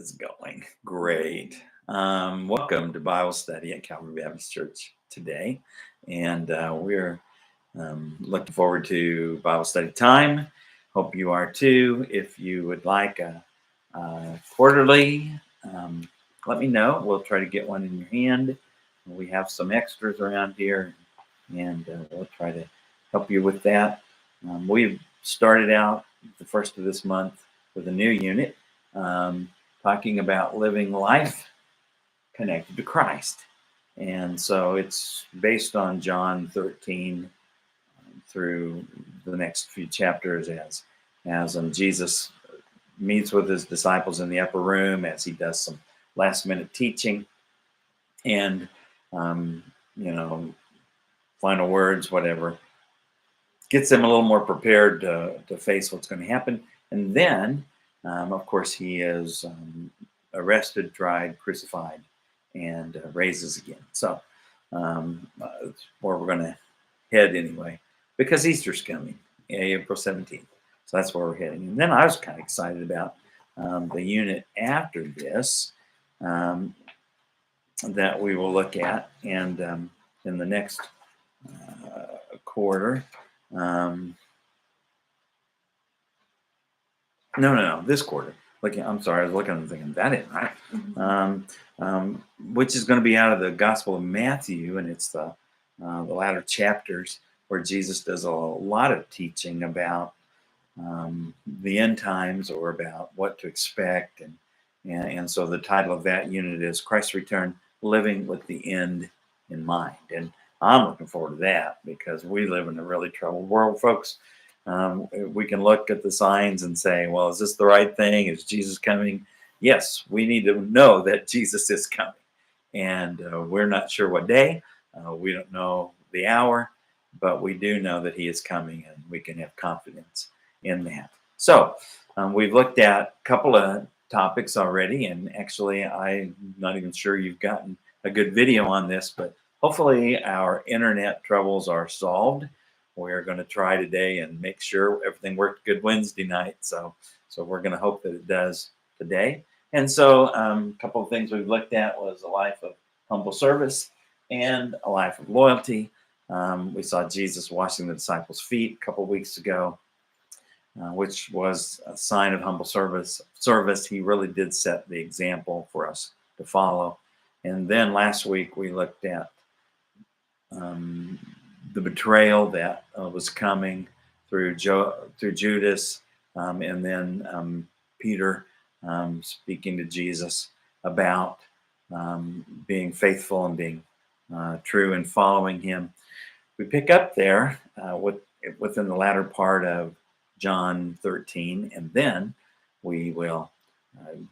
It's going great. Welcome to Bible study at Calvary Baptist Church today, and we're looking forward to Bible study time. Hope you are too. If you would like a quarterly, let me know. We'll try to get one in your hand. We have some extras around here, and we'll try to help you with that. We've started out the first of this month with a new unit. Talking about living life connected to Christ. And so it's based on John 13 through the next few chapters as Jesus meets with his disciples in the upper room, as he does some last minute teaching and, um, you know, final words, whatever, gets them a little more prepared to face what's going to happen. And then, of course, he is arrested, tried, crucified, and raises again. So that's where we're going to head anyway, because Easter's coming, April 17th. So that's where we're heading. And then I was kind of excited about the unit after this that we will look at, and in the next quarter. No, this quarter. I'm sorry, I was looking and thinking that ain't right. Which is going to be out of the Gospel of Matthew, and it's the latter chapters where Jesus does a lot of teaching about the end times, or about what to expect, and so the title of that unit is Christ's Return: Living with the End in Mind. And I'm looking forward to that, because we live in a really troubled world, folks. We can look at the signs and say, well, is this the right thing? Is Jesus coming? Yes, we need to know that Jesus is coming. And we're not sure what day. We don't know the hour, but we do know that he is coming, and we can have confidence in that. So we've looked at a couple of topics already, and actually I'm not even sure you've gotten a good video on this, but hopefully our internet troubles are solved. We're going to try today and make sure everything worked good Wednesday night. So we're going to hope that it does today. And so a couple of things we've looked at was a life of humble service and a life of loyalty. We saw Jesus washing the disciples' feet a couple of weeks ago, which was a sign of humble service. He really did set the example for us to follow. And then last week we looked at the betrayal that was coming through Judas, and then Peter speaking to Jesus about being faithful and being true and following him. We pick up there within the latter part of John 13, and then we will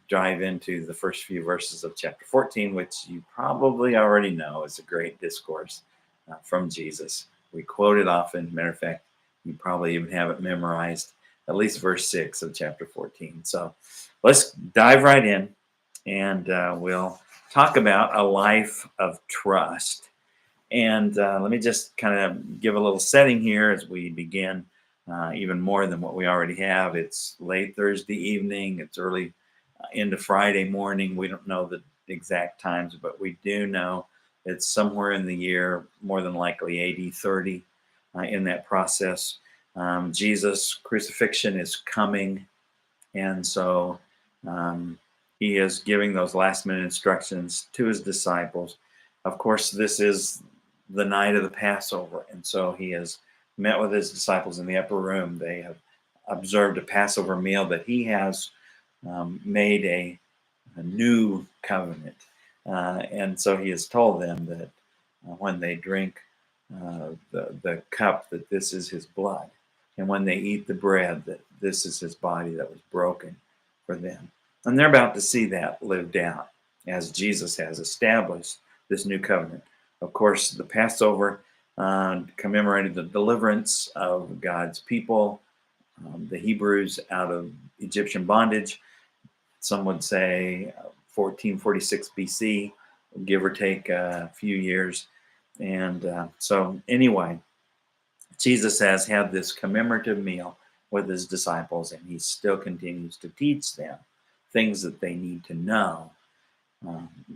dive into the first few verses of chapter 14, which you probably already know is a great discourse from Jesus. We quote it often. Matter of fact, you probably even have it memorized, at least verse 6 of chapter 14. So let's dive right in, and we'll talk about a life of trust. And let me just kind of give a little setting here as we begin, even more than what we already have. It's late Thursday evening. It's early into Friday morning. We don't know the exact times, but we do know it's somewhere in the year, more than likely AD 30, in that process. Jesus' crucifixion is coming, and so he is giving those last-minute instructions to his disciples. Of course, this is the night of the Passover, and so he has met with his disciples in the upper room. They have observed a Passover meal, that he has made a new covenant. And so he has told them that when they drink the cup, that this is his blood. And when they eat the bread, that this is his body that was broken for them. And they're about to see that lived out as Jesus has established this new covenant. Of course, the Passover commemorated the deliverance of God's people, the Hebrews, out of Egyptian bondage. Some would say 1446 BC, give or take a few years. And so anyway, Jesus has had this commemorative meal with his disciples, and he still continues to teach them things that they need to know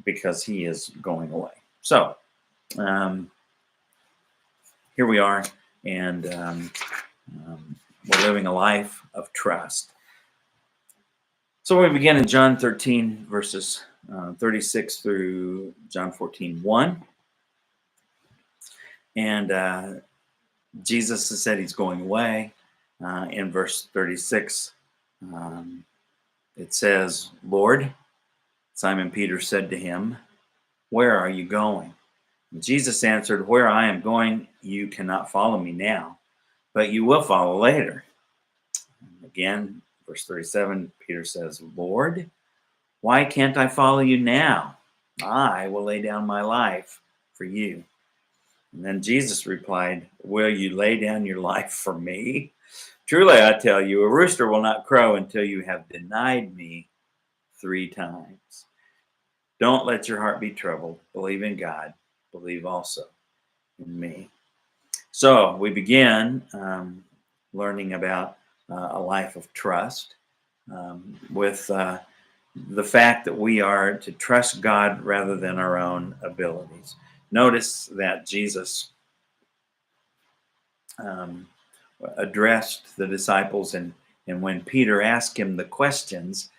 because he is going away. So here we are, and we're living a life of trust. So we begin in John 13, verses 36 through John 14:1. And Jesus has said he's going away. In verse 36, it says, Lord, Simon Peter said to him, where are you going? And Jesus answered, where I am going, you cannot follow me now, but you will follow later. And again, verse 37, Peter says, Lord, why can't I follow you now? I will lay down my life for you. And then Jesus replied, will you lay down your life for me? Truly, I tell you, a rooster will not crow until you have denied me 3 times. Don't let your heart be troubled. Believe in God. Believe also in me. So we begin learning about a life of trust with the fact that we are to trust God rather than our own abilities. Notice that Jesus addressed the disciples, and when Peter asked him the questions,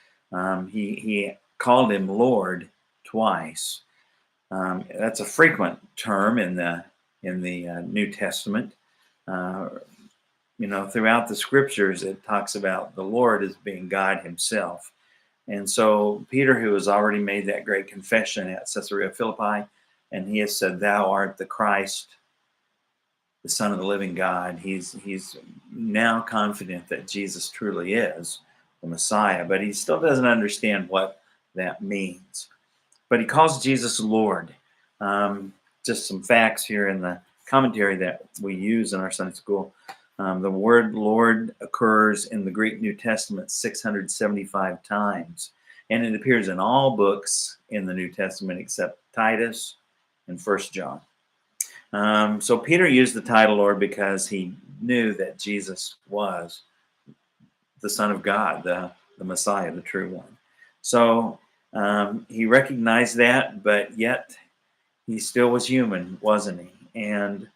he called him Lord twice. That's a frequent term in the New Testament. Throughout the scriptures, it talks about the Lord as being God himself. And so Peter, who has already made that great confession at Caesarea Philippi, and he has said, thou art the Christ, the Son of the living God. He's now confident that Jesus truly is the Messiah, but he still doesn't understand what that means. But he calls Jesus Lord. Just some facts here in the commentary that we use in our Sunday school. The word Lord occurs in the Greek New Testament 675 times, and it appears in all books in the New Testament except Titus and 1 John. So Peter used the title Lord because he knew that Jesus was the Son of God, the Messiah, the true one. So he recognized that, but yet he still was human, wasn't he? And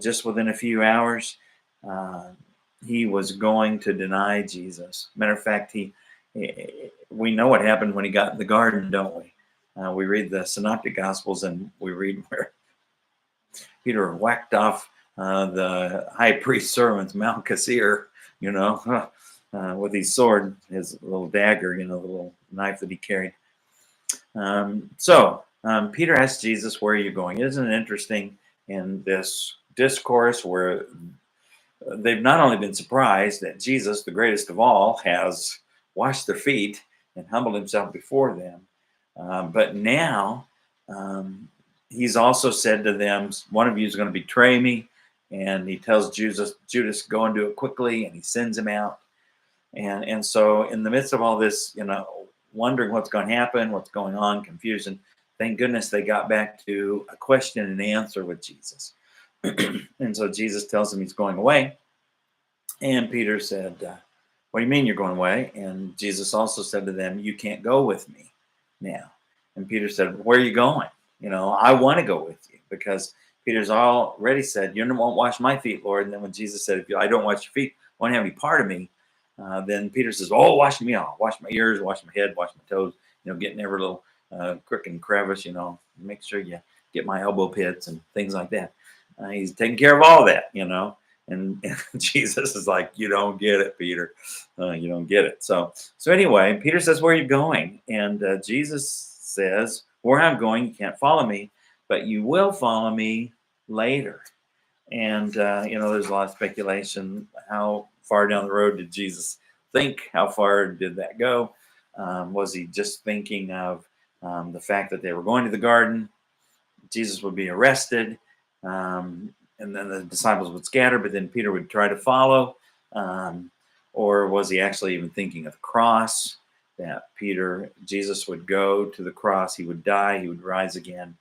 just within a few hours, he was going to deny Jesus. Matter of fact, we know what happened when he got in the garden, don't we? We read the Synoptic Gospels, and we read where Peter whacked off the high priest's servant's Malchus ear, with his sword, his little dagger, the little knife that he carried. So Peter asked Jesus, where are you going? Isn't it interesting in this discourse where they've not only been surprised that Jesus, the greatest of all, has washed their feet and humbled himself before them, but now he's also said to them, one of you is going to betray me. And he tells Judas, go and do it quickly. And he sends him out. And so in the midst of all this, wondering what's going to happen, what's going on, confusion, thank goodness they got back to a question and answer with Jesus. And so Jesus tells him he's going away. And Peter said, what do you mean you're going away? And Jesus also said to them, you can't go with me now. And Peter said, where are you going? I want to go with you, because Peter's already said, you won't wash my feet, Lord. And then when Jesus said, if I don't wash your feet, I won't have any part of me. Then Peter says, oh, wash me all. Wash my ears, wash my head, wash my toes, get in every little crook and crevice, make sure you get my elbow pits and things like that. He's taking care of all that, and Jesus is like, you don't get it, Peter. You don't get it. So anyway, Peter says, where are you going? And Jesus says, where I'm going, you can't follow me, but you will follow me later. And, there's a lot of speculation. How far down the road did Jesus think? How far did that go? Was he just thinking of the fact that they were going to the garden? Jesus would be arrested, and then the disciples would scatter, but then Peter would try to follow. Or was he actually even thinking of the cross? That Jesus would go to the cross, he would die, he would rise again.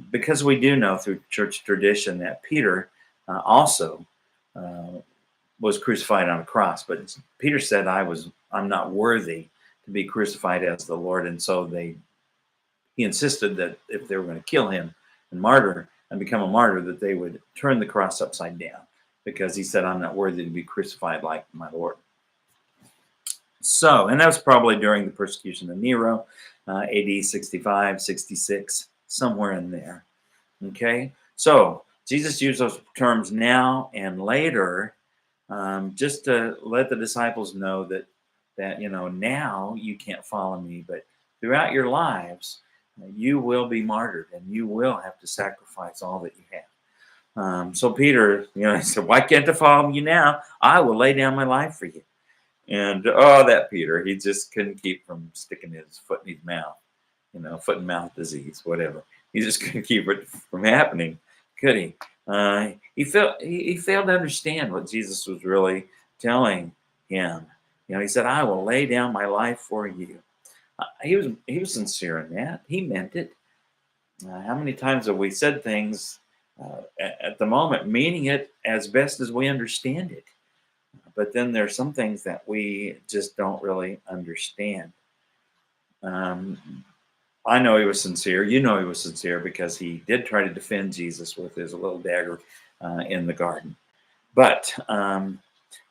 Because we do know through church tradition that Peter also was crucified on a cross. But Peter said, I'm not worthy to be crucified as the Lord. And so he insisted that if they were going to kill him and martyr and become a martyr, that they would turn the cross upside down, because he said, I'm not worthy to be crucified like my Lord. So, and that was probably during the persecution of Nero, AD 65, 66, somewhere in there. Okay, so Jesus used those terms now and later, just to let the disciples know that now you can't follow me, but throughout your lives, you will be martyred and you will have to sacrifice all that you have. So Peter, he said, why can't I follow you now? I will lay down my life for you. And that Peter, he just couldn't keep from sticking his foot in his mouth, foot and mouth disease, whatever. He just couldn't keep it from happening, could he? He failed to understand what Jesus was really telling him. He said, "I will lay down my life for you." He was sincere in that. He meant it. How many times have we said things at the moment, meaning it as best as we understand it? But then there's some things that we just don't really understand. I know he was sincere. You know he was sincere because he did try to defend Jesus with his little dagger in the garden. But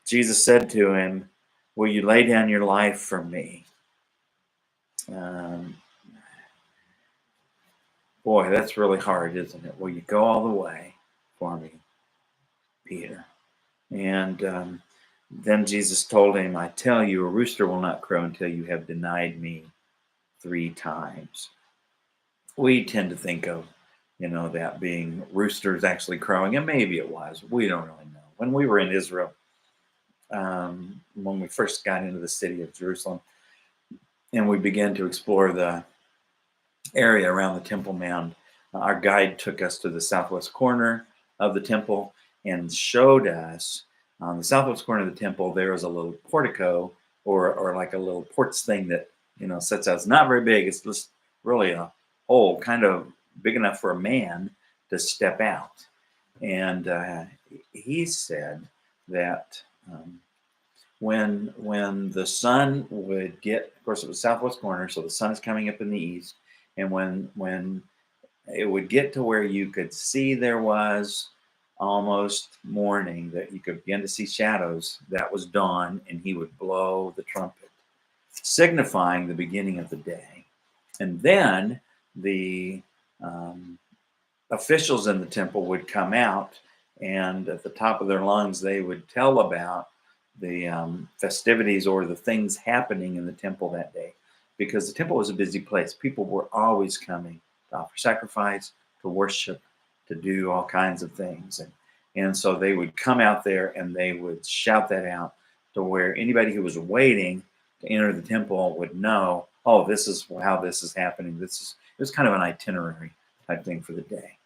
Jesus said to him, will you lay down your life for me? Boy, that's really hard, isn't it? Will you go all the way for me, Peter? And then Jesus told him, I tell you, a rooster will not crow until you have denied me 3 times. We tend to think of, that being roosters actually crowing, and maybe it was. We don't really know. When we were in Israel, when we first got into the city of Jerusalem, and we began to explore the area around the Temple Mount, our guide took us to the southwest corner of the temple and showed us on the southwest corner of the temple, there is a little portico or like a little porch thing that, sets out. It's not very big. It's just really a hole, kind of big enough for a man to step out. And he said that when the sun would get, of course, it was southwest corner, so the sun is coming up in the east, and when it would get to where you could see there was almost morning, that you could begin to see shadows, that was dawn, and he would blow the trumpet, signifying the beginning of the day. And then the officials in the temple would come out, and at the top of their lungs, they would tell about the festivities or the things happening in the temple that day, because the temple was a busy place. People were always coming to offer sacrifice, to worship, to do all kinds of things. And so they would come out there and they would shout that out to where anybody who was waiting to enter the temple would know, oh, this is how this is happening. It was kind of an itinerary type thing for the day.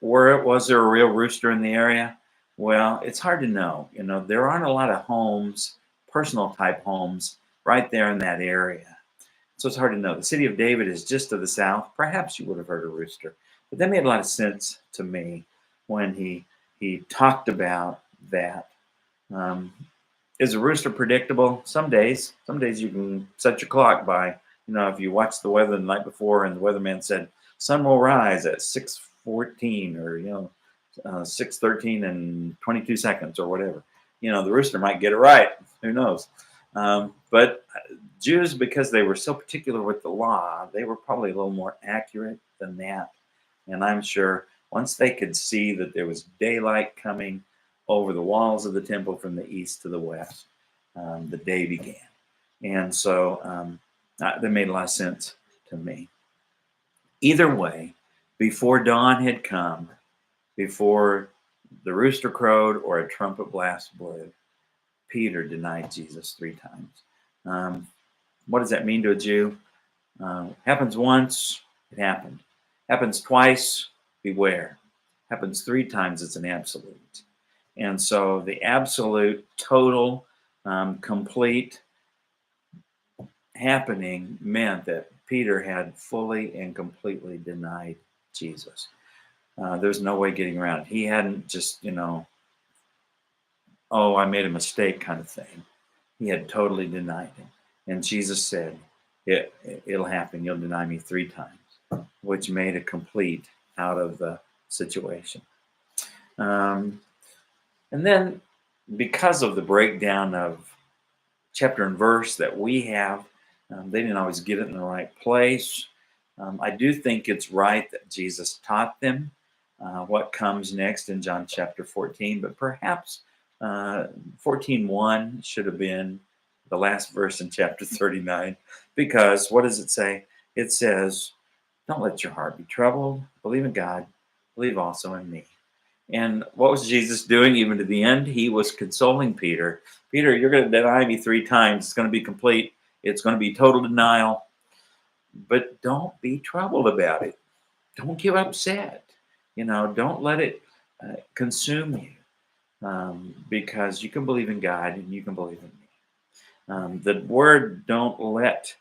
Was there a real rooster in the area? Well, it's hard to know. There aren't a lot of homes, personal type homes, right there in that area. So it's hard to know. The city of David is just to the south. Perhaps you would have heard a rooster. But that made a lot of sense to me when he talked about that. Is a rooster predictable? Some days you can set your clock by, if you watch the weather the night before and the weatherman said, sun will rise at 6:14 or, 6:13 and 22 seconds or whatever. The rooster might get it right. Who knows? But Jews, because they were so particular with the law, they were probably a little more accurate than that. And I'm sure once they could see that there was daylight coming over the walls of the temple from the east to the west, the day began. And so that made a lot of sense to me. Either way, before dawn had come, before the rooster crowed or a trumpet blast blew, Peter denied Jesus 3 times. What does that mean to a Jew? Happens once, it happened. Happens twice, beware. Happens 3 times, it's an absolute. And so the absolute, total, complete happening meant that Peter had fully and completely denied Jesus. There's no way getting around it. He hadn't just, oh, I made a mistake kind of thing. He had totally denied him. And Jesus said, it'll happen. You'll deny me 3 times, which made a complete out of the situation. Um, and then because of the breakdown of chapter and verse that we have, they didn't always get it in the right place. I do think it's right that Jesus taught them what comes next in John chapter 14, but perhaps 14:1 should have been the last verse in chapter 39, because what does it say? It says, don't let your heart be troubled. Believe in God. Believe also in me. And what was Jesus doing even to the end? He was consoling Peter. Peter, you're going to deny me 3 times. It's going to be complete. It's going to be total denial. But don't be troubled about it. Don't get upset. Don't let it consume you, because you can believe in God and you can believe in me. The word "don't let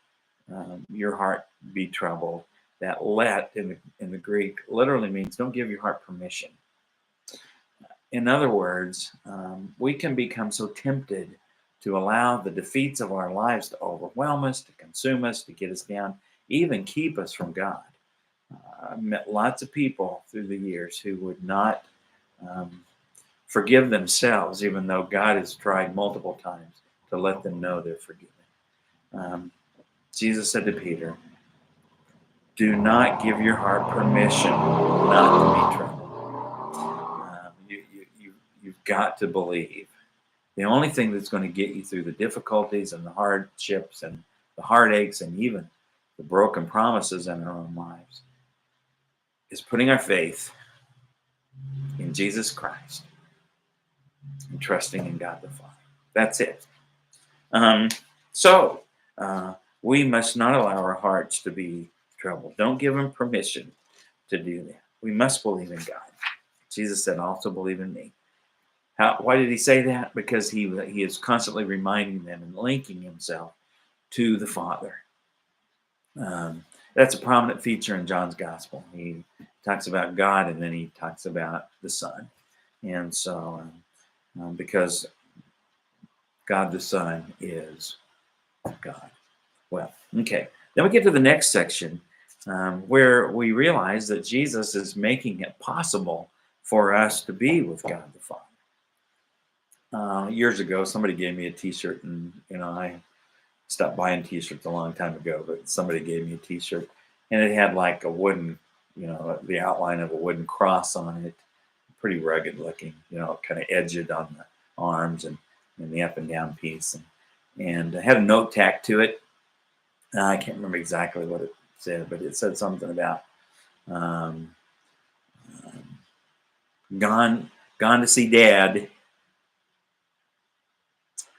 your heart be troubled." That "let" in the Greek literally means don't give your heart permission. In other words, we can become so tempted to allow the defeats of our lives to overwhelm us, to consume us, to get us down, even keep us from God. I've met lots of people through the years who would not forgive themselves, even though God has tried multiple times to let them know they're forgiven. Jesus said to Peter, do not give your heart permission not to be troubled. You've got to believe. The only thing that's going to get you through the difficulties and the hardships and the heartaches and even the broken promises in our own lives is putting our faith in Jesus Christ and trusting in God the Father. That's it. So we must not allow our hearts to be troubled. Don't give them permission to do that. We must believe in God. Jesus said, also believe in me. Why did he say that? Because he is constantly reminding them and linking himself to the Father. That's a prominent feature in John's gospel. He talks about God and then he talks about the Son. And so, because God the Son is God. Well, okay. Then we get to the next section where we realize that Jesus is making it possible for us to be with God the Father. Years ago, somebody gave me a T-shirt, and I stopped buying T-shirts a long time ago, but somebody gave me a T-shirt, and it had like a wooden, the outline of a wooden cross on it, pretty rugged looking, kind of edged on the arms and the up and down piece, and it had a note tacked to it. I can't remember exactly what it said, but it said something about gone to see Dad,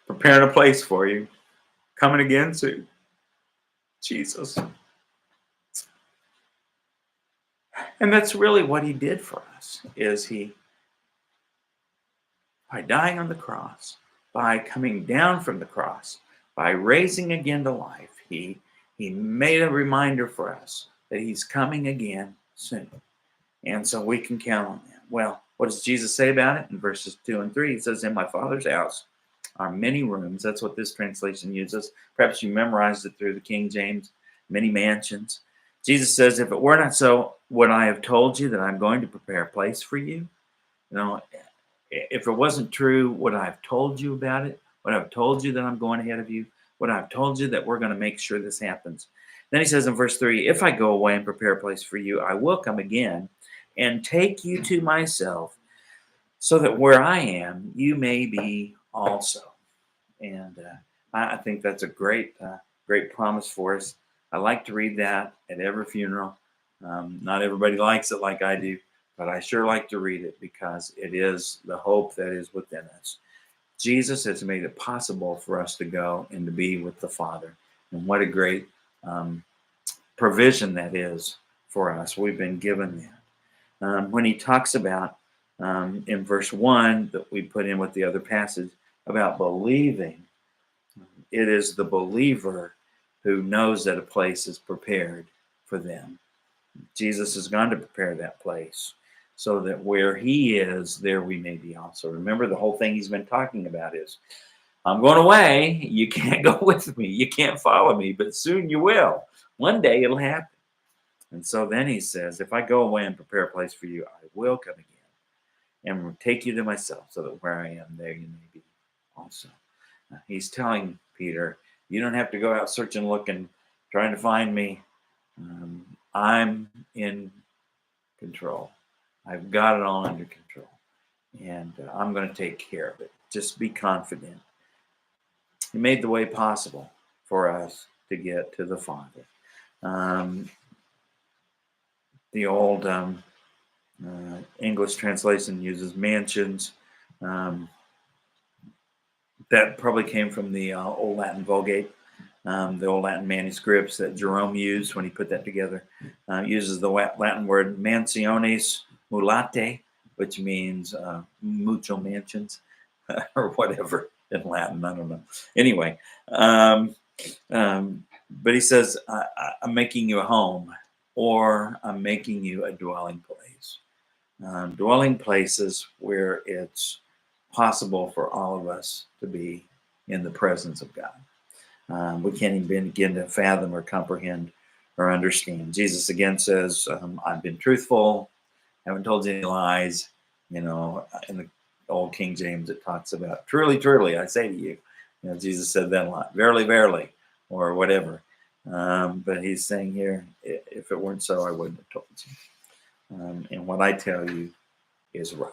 preparing a place for you, coming again soon. Jesus. And that's really what he did for us, is he, by dying on the cross, by coming down from the cross, by raising again to life, he made a reminder for us that he's coming again soon. And so we can count on that. Well, what does Jesus say about it? In verses 2 and 3, he says, in my Father's house are many rooms. That's what this translation uses. Perhaps you memorized it through the King James, many mansions. Jesus says, if it were not so, would I have told you that I'm going to prepare a place for you? If it wasn't true, would I have told you about it? Would I have told you that I'm going ahead of you? Would I have told you that we're going to make sure this happens? Then he says in verse 3, if I go away and prepare a place for you, I will come again and take you to myself, so that where I am, you may be also. And I think that's a great promise for us. I like to read that at every funeral. Not everybody likes it like I do, but I sure like to read it because it is the hope that is within us. Jesus has made it possible for us to go and to be with the Father. And what a great provision that is for us. We've been given that. When he talks about in verse 1 that we put in with the other passage about believing, it is the believer who knows that a place is prepared for them. Jesus is going to prepare that place so that where he is, there we may be also. Remember, the whole thing he's been talking about is I'm going away. You can't go with me. You can't follow me, but soon you will. One day it'll happen. And so then he says, if I go away and prepare a place for you, I will come again and will take you to myself, so that where I am, there you may be also. He's telling Peter, you don't have to go out searching, looking, trying to find me. I'm in control. I've got it all under control. And I'm going to take care of it. Just be confident. He made the way possible for us to get to the Father. The old English translation uses mansions. That probably came from the Old Latin Vulgate, the Old Latin manuscripts that Jerome used when he put that together. Uses the Latin word mansiones mulate, which means mucho mansions, or whatever in Latin. I don't know. Anyway, but he says, I'm making you a home, or I'm making you a dwelling place. Dwelling places where it's possible for all of us to be in the presence of God. We can't even begin to fathom or comprehend or understand. Jesus again says, I've been truthful, haven't told you any lies. In the old King James, it talks about, truly, truly, I say to you. Jesus said that a lot, verily, verily, or whatever. But he's saying here, if it weren't so, I wouldn't have told you. And what I tell you is right.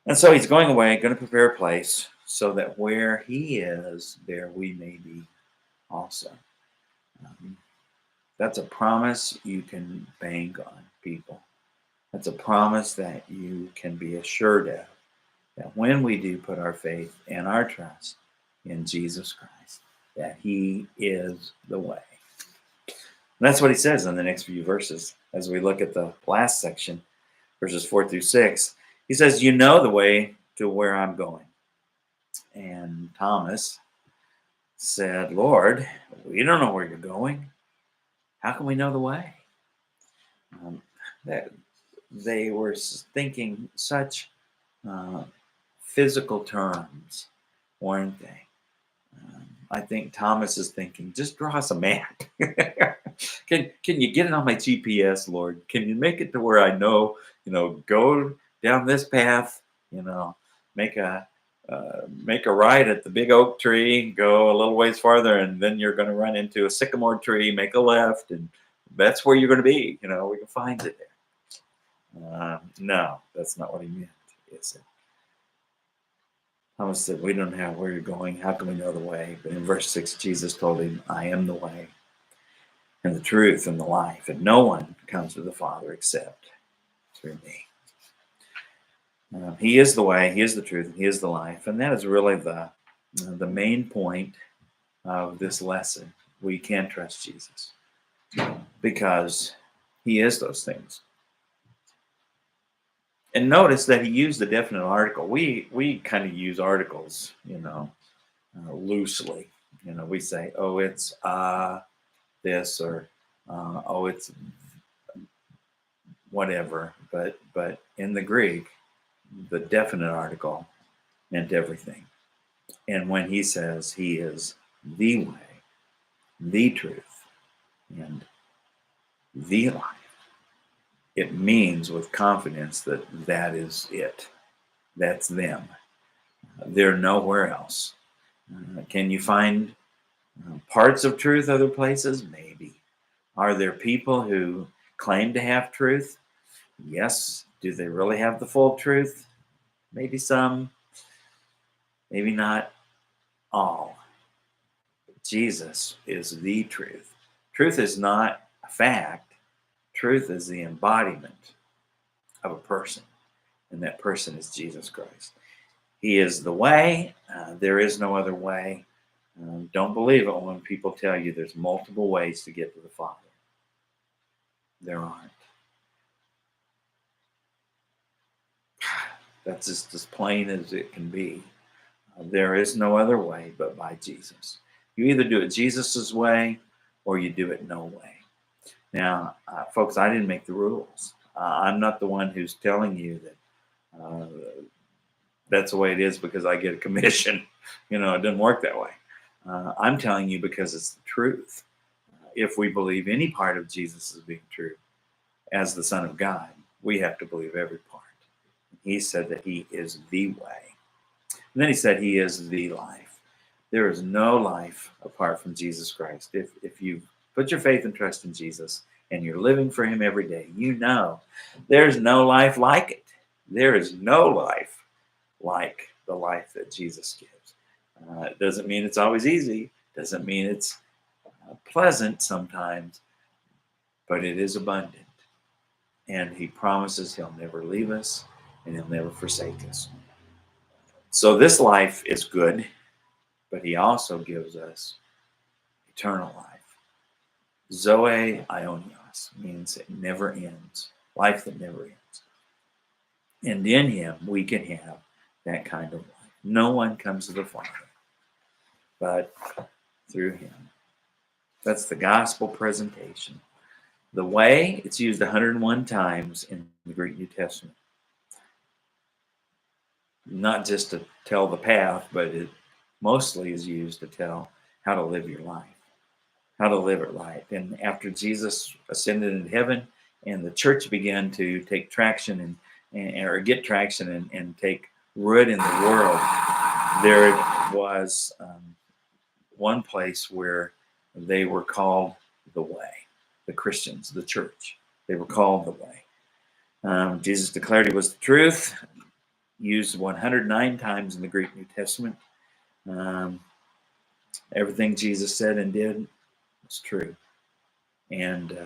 And so he's going away, going to prepare a place so that where he is, there we may be also. That's a promise you can bank on, people. That's a promise that you can be assured of, that when we do put our faith and our trust in Jesus Christ, that he is the way. And that's what he says in the next few verses. As we look at the last section, verses 4-6, he says, you know the way to where I'm going. And Thomas said, Lord, we don't know where you're going. How can we know the way? That they were thinking such physical terms, weren't they? I think Thomas is thinking, just draw us a map. Can you get it on my GPS, Lord? Can you make it to where I know, go down this path, make a right at the big oak tree, go a little ways farther, and then you're going to run into a sycamore tree, make a left, and that's where you're going to be. We can find it there. No, that's not what he meant, is it? Thomas said, we don't know where you're going. How can we know the way? But in verse 6, Jesus told him, I am the way and the truth and the life, and no one comes to the Father except through me. He is the way, he is the truth, and he is the life. And that is really the main point of this lesson. We can trust Jesus because he is those things. And notice that he used the definite article. We kind of use articles, loosely. We say, oh, it's this, or oh, it's whatever. But in the Greek, the definite article meant everything. And when he says he is the way, the truth, and the life, it means with confidence that that is it. That's them. They're nowhere else. Can you find parts of truth other places? Maybe. Are there people who claim to have truth? Yes. Do they really have the full truth? Maybe some. Maybe not all. But Jesus is the truth. Truth is not a fact. Truth is the embodiment of a person, and that person is Jesus Christ. He is the way. There is no other way. Don't believe it when people tell you there's multiple ways to get to the Father. There aren't. That's just as plain as it can be. There is no other way but by Jesus. You either do it Jesus's way or you do it no way. Now, folks, I didn't make the rules. I'm not the one who's telling you that that's the way it is because I get a commission. It doesn't work that way. I'm telling you because it's the truth. If we believe any part of Jesus as being true, as the Son of God, we have to believe every part. He said that he is the way. And then he said he is the life. There is no life apart from Jesus Christ. If you put your faith and trust in Jesus and you're living for him every day, there's no life like it. There is no life like the life that Jesus gives. It doesn't mean it's always easy. Doesn't mean it's pleasant sometimes, but it is abundant. And he promises he'll never leave us and he'll never forsake us. So this life is good, but he also gives us eternal life. Zoe Ionios means it never ends, life that never ends. And in him, we can have that kind of life. No one comes to the Father but through him. That's the gospel presentation. The way, it's used 101 times in the Greek New Testament. Not just to tell the path, but it mostly is used to tell how to live your life, how to live it right. And after Jesus ascended into heaven and the church began to take traction or get traction and take root in the world, there was one place where they were called the way. The Christians, the church, they were called the way. Jesus declared he was the truth, used 109 times in the Greek New Testament. Everything Jesus said and did was true. And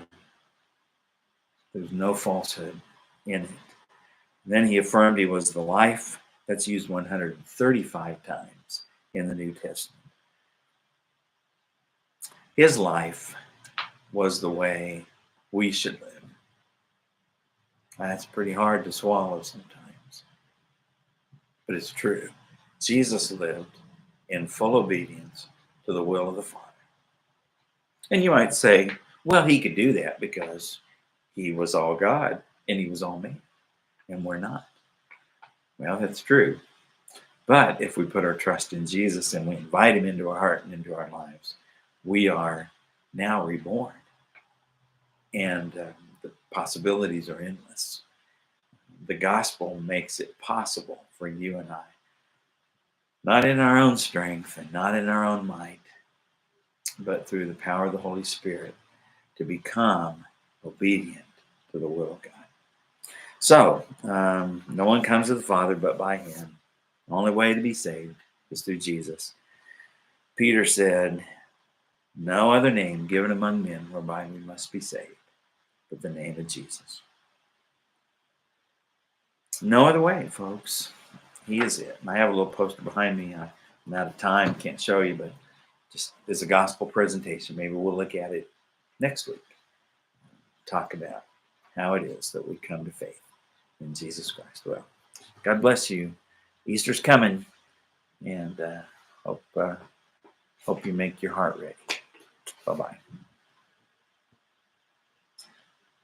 there's no falsehood in it. Then he affirmed he was the life. That's used 135 times in the New Testament. His life was the way we should live. That's pretty hard to swallow sometimes, but it's true. Jesus lived in full obedience to the will of the Father. And you might say, well, he could do that because he was all God and he was all man, and we're not. Well, that's true. But if we put our trust in Jesus and we invite him into our heart and into our lives, we are now reborn. And the possibilities are endless. The gospel makes it possible for you and I, not in our own strength and not in our own might, but through the power of the Holy Spirit, to become obedient to the will of God. So, no one comes to the Father but by him. The only way to be saved is through Jesus. Peter said, no other name given among men whereby we must be saved but the name of Jesus. No other way, folks. He is it. And I have a little poster behind me. I'm out of time, can't show you, but just as a gospel presentation. Maybe we'll look at it next week. Talk about how it is that we come to faith in Jesus Christ. Well, God bless you. Easter's coming, and hope you make your heart ready. Bye-bye.